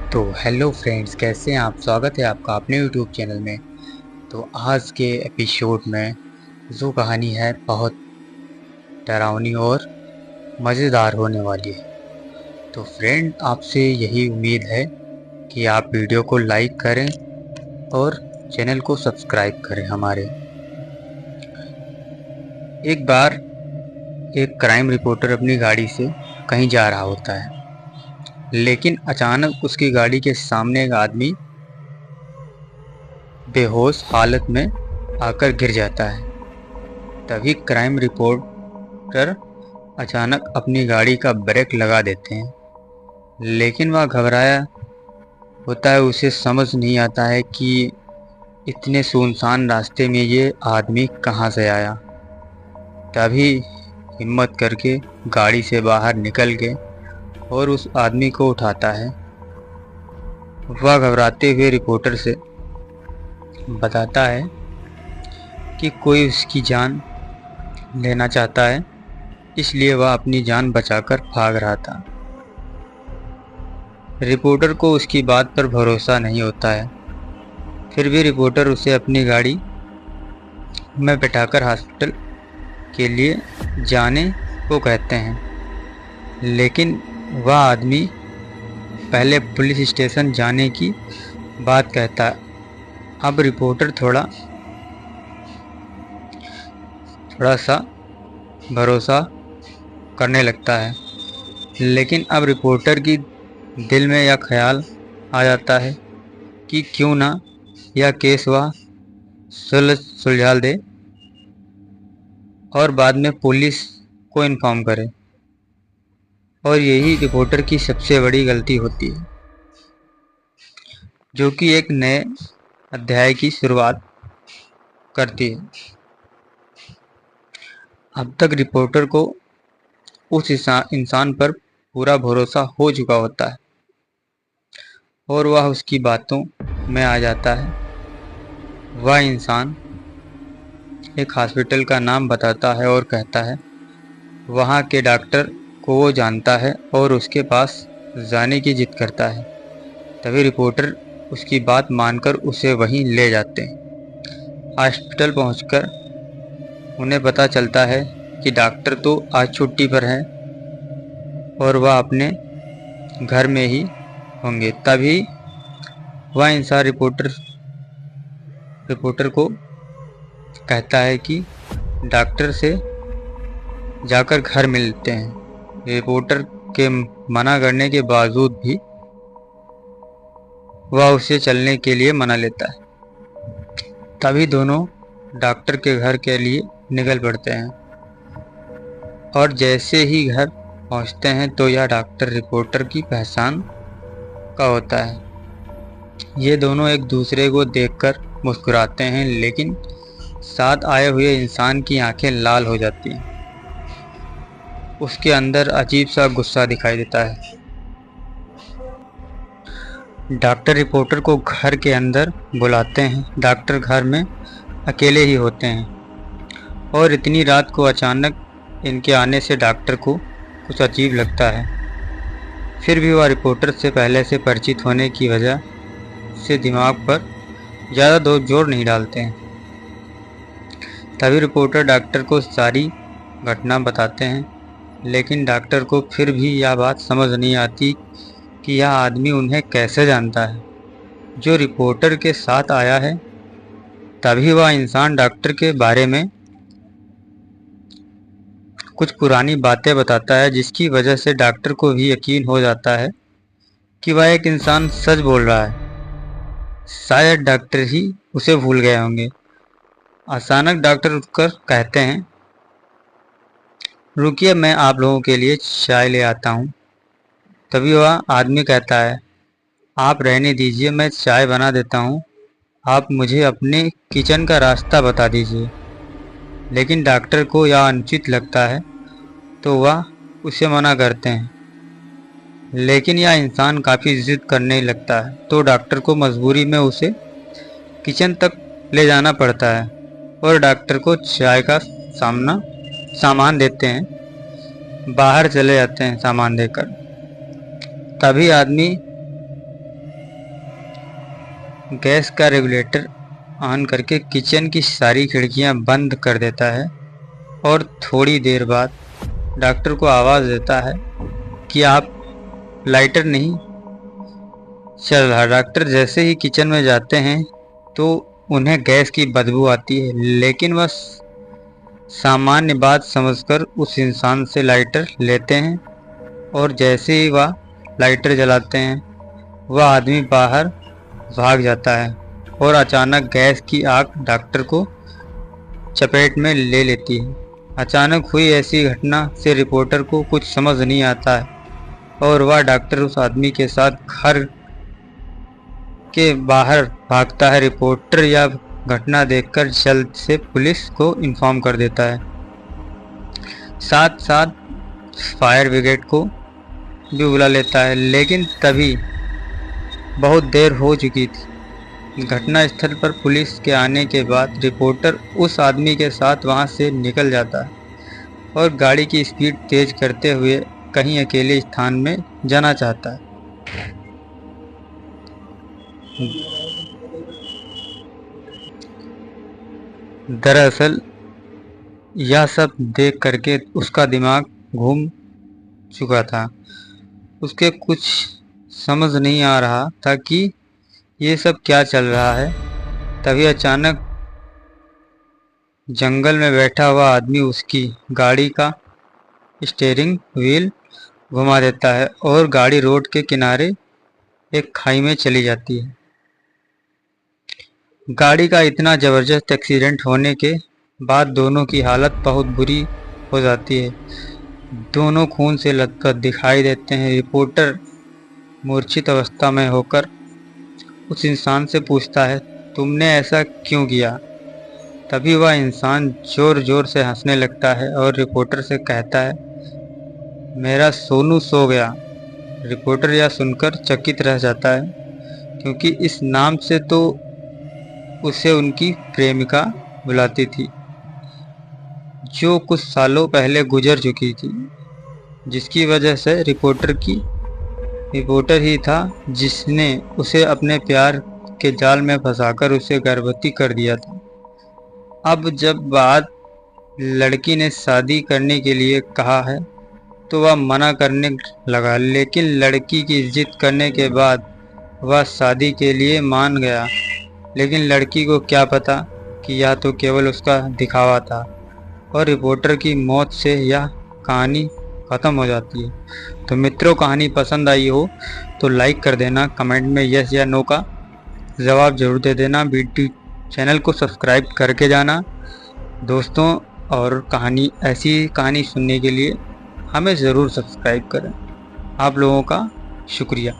तो hello friends, कैसे हैं आप। स्वागत है आपका अपने यूट्यूब चैनल में। तो आज के एपिसोड में जो कहानी है बहुत डरावनी और मज़ेदार होने वाली है। तो फ्रेंड, आपसे यही उम्मीद है कि आप वीडियो को लाइक करें और चैनल को सब्सक्राइब करें हमारे। एक बार एक क्राइम रिपोर्टर अपनी गाड़ी से कहीं जा रहा होता है, लेकिन अचानक उसकी गाड़ी के सामने एक आदमी बेहोश हालत में आकर गिर जाता है। तभी क्राइम रिपोर्टर अचानक अपनी गाड़ी का ब्रेक लगा देते हैं, लेकिन वह घबराया होता है। उसे समझ नहीं आता है कि इतने सुनसान रास्ते में ये आदमी कहाँ से आया। तभी हिम्मत करके गाड़ी से बाहर निकल के और उस आदमी को उठाता है। वह घबराते हुए रिपोर्टर से बताता है कि कोई उसकी जान लेना चाहता है, इसलिए वह अपनी जान बचाकर भाग रहा था। रिपोर्टर को उसकी बात पर भरोसा नहीं होता है, फिर भी रिपोर्टर उसे अपनी गाड़ी में बैठाकर हॉस्पिटल के लिए जाने को कहते हैं, लेकिन वह आदमी पहले पुलिस स्टेशन जाने की बात कहता है। अब रिपोर्टर थोड़ा सा भरोसा करने लगता है, लेकिन अब रिपोर्टर की दिल में यह ख्याल आ जाता है कि क्यों ना यह केस वह सुलझा दे और बाद में पुलिस को इन्फॉर्म करे। और यही रिपोर्टर की सबसे बड़ी गलती होती है, जो कि एक नए अध्याय की शुरुआत करती है। अब तक रिपोर्टर को उस इंसान पर पूरा भरोसा हो चुका होता है और वह उसकी बातों में आ जाता है। वह इंसान एक हॉस्पिटल का नाम बताता है और कहता है वहाँ के डॉक्टर को वो जानता है और उसके पास जाने की जिद करता है। तभी रिपोर्टर उसकी बात मानकर उसे वहीं ले जाते हैं। हॉस्पिटल पहुंचकर उन्हें पता चलता है कि डॉक्टर तो आज छुट्टी पर है और वह अपने घर में ही होंगे। तभी वह इंसान रिपोर्टर को कहता है कि डॉक्टर से जाकर घर मिलते हैं। रिपोर्टर के मना करने के बावजूद भी वह उसे चलने के लिए मना लेता है। तभी दोनों डॉक्टर के घर के लिए निकल पड़ते हैं और जैसे ही घर पहुंचते हैं तो यह डॉक्टर रिपोर्टर की पहचान का होता है। ये दोनों एक दूसरे को देखकर मुस्कुराते हैं, लेकिन साथ आए हुए इंसान की आंखें लाल हो जाती हैं। उसके अंदर अजीब सा गुस्सा दिखाई देता है। डॉक्टर रिपोर्टर को घर के अंदर बुलाते हैं। डॉक्टर घर में अकेले ही होते हैं और इतनी रात को अचानक इनके आने से डॉक्टर को कुछ अजीब लगता है। फिर भी वह रिपोर्टर से पहले से परिचित होने की वजह से दिमाग पर ज़्यादा जोर नहीं डालते हैं। तभी रिपोर्टर डॉक्टर को सारी घटना बताते हैं, लेकिन डॉक्टर को फिर भी यह बात समझ नहीं आती कि यह आदमी उन्हें कैसे जानता है जो रिपोर्टर के साथ आया है। तभी वह इंसान डॉक्टर के बारे में कुछ पुरानी बातें बताता है, जिसकी वजह से डॉक्टर को भी यकीन हो जाता है कि वह एक इंसान सच बोल रहा है। शायद डॉक्टर ही उसे भूल गए होंगे। अचानक डॉक्टर उठकर कहते हैं, रुकिए, मैं आप लोगों के लिए चाय ले आता हूँ। तभी वह आदमी कहता है, आप रहने दीजिए, मैं चाय बना देता हूँ, आप मुझे अपने किचन का रास्ता बता दीजिए। लेकिन डॉक्टर को यह अनुचित लगता है तो वह उसे मना करते हैं, लेकिन यह इंसान काफ़ी जिद करने लगता है तो डॉक्टर को मजबूरी में उसे किचन तक ले जाना पड़ता है और डॉक्टर को चाय का सामान देते हैं। बाहर चले जाते हैं सामान देकर। तभी आदमी गैस का रेगुलेटर ऑन करके किचन की सारी खिड़कियां बंद कर देता है और थोड़ी देर बाद डॉक्टर को आवाज़ देता है कि आप लाइटर नहीं चल रहा। डॉक्टर जैसे ही किचन में जाते हैं तो उन्हें गैस की बदबू आती है, लेकिन वह सामान्य बात समझकर उस इंसान से लाइटर लेते हैं और जैसे ही वह लाइटर जलाते हैं वह आदमी बाहर भाग जाता है और अचानक गैस की आग डॉक्टर को चपेट में ले लेती है। अचानक हुई ऐसी घटना से रिपोर्टर को कुछ समझ नहीं आता है और वह डॉक्टर उस आदमी के साथ घर के बाहर भागता है। रिपोर्टर यह घटना देखकर जल्द से पुलिस को इन्फॉर्म कर देता है, साथ साथ फायर ब्रिगेड को भी बुला लेता है, लेकिन तभी बहुत देर हो चुकी थी। घटनास्थल पर पुलिस के आने के बाद रिपोर्टर उस आदमी के साथ वहां से निकल जाता है और गाड़ी की स्पीड तेज करते हुए कहीं अकेले स्थान में जाना चाहता है। दरअसल यह सब देख करके उसका दिमाग घूम चुका था। उसके कुछ समझ नहीं आ रहा था कि ये सब क्या चल रहा है। तभी अचानक जंगल में बैठा हुआ आदमी उसकी गाड़ी का स्टीयरिंग व्हील घुमा देता है और गाड़ी रोड के किनारे एक खाई में चली जाती है। गाड़ी का इतना ज़बरदस्त एक्सीडेंट होने के बाद दोनों की हालत बहुत बुरी हो जाती है। दोनों खून से लथपथ दिखाई देते हैं। रिपोर्टर मूर्छित अवस्था में होकर उस इंसान से पूछता है, तुमने ऐसा क्यों किया? तभी वह इंसान जोर जोर से हंसने लगता है और रिपोर्टर से कहता है, मेरा सोनू सो गया। रिपोर्टर यह सुनकर चकित रह जाता है, क्योंकि इस नाम से तो उसे उनकी प्रेमिका बुलाती थी, जो कुछ सालों पहले गुजर चुकी थी, जिसकी वजह से रिपोर्टर ही था जिसने उसे अपने प्यार के जाल में फंसाकर उसे गर्भवती कर दिया था। अब जब बात लड़की ने शादी करने के लिए कहा है तो वह मना करने लगा, लेकिन लड़की की जिद करने के बाद वह शादी के लिए मान गया। लेकिन लड़की को क्या पता कि यह तो केवल उसका दिखावा था और रिपोर्टर की मौत से यह कहानी ख़त्म हो जाती है। तो मित्रों, कहानी पसंद आई हो तो लाइक कर देना, कमेंट में यस या नो का जवाब जरूर दे देना, वीडियो चैनल को सब्सक्राइब करके जाना दोस्तों, और ऐसी कहानी सुनने के लिए हमें ज़रूर सब्सक्राइब करें। आप लोगों का शुक्रिया।